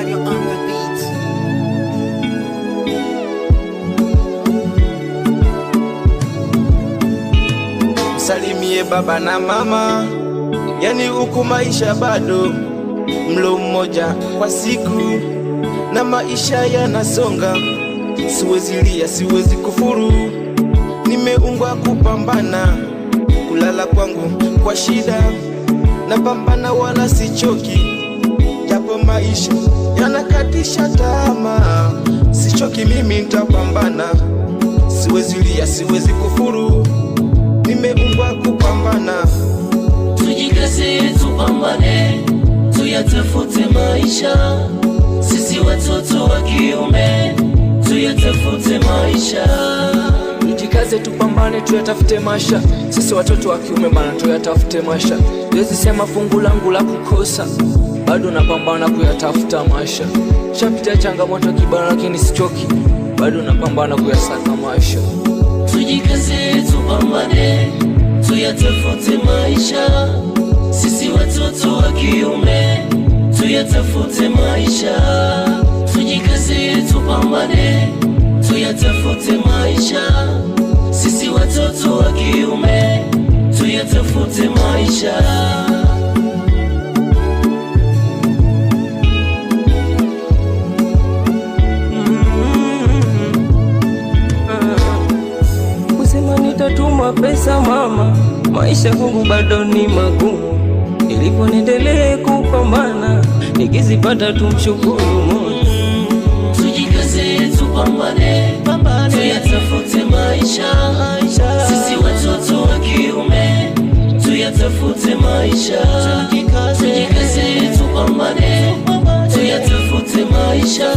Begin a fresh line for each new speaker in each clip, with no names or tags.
Mario on the beat.
Salimie baba na mama, yani huku maisha bado, mlo mmoja kwa siku na maisha yanasonga. Siwezi lia, siwezi kufuru, nimeungwa kupambana. Kulala kwangu kwa shida, napambana wala sichoki, japo maisha yanakatisha tamaa. Sichoki, mimi nitapambana. Siwezi lia, siwezi kufuru, nimeungwa kupambana.
Tujikaze, tupambane, tuyatafute maisha. Sisi watoto wa kiume, tuyatafute maisha.
Tujikaze, tupambane, tuyatafute maisha. Sisi watoto wa kiume bana, tuyatafute maisha. Siwezi sema fungu langu la kukosa, bado napambana kuyatafuta maisha. Shapita changamoto kibana, lakini sichoki, bado napambana kuyasaka maisha.
Tujikaze, tupambane, tuyatafute maisha. Sisi watoto wa kiume, tuyatafute maisha. Tujikaze, tupambane, tuyatafute maisha. Sisi watoto wa kiume, tuyatafute maisha. Nitatuma pesa mama, maisha kwangu bado ni magumu. Nilipo niendelee kupambana, nikizipata tumshukuru Mungu. Tujikaze, tupambane, tuyatafute maisha. Sisi watoto wa kiume, tuyatafute maisha. Tujikaze, tupambane, tuyatafute maisha.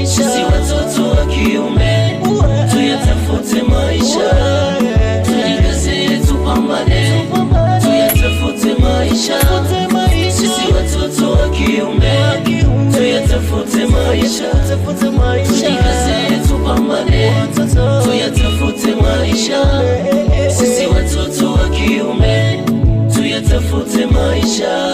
Sisi watoto wa kiume, tuyatafute maisha. Tujikaze, tupambane, tuyatafute maisha. Sisi watoto wa kiume, tuyatafute maisha. Tujikaze, tupambane, tuyatafute maisha. Sisi watoto wa kiume, tuyatafute maisha.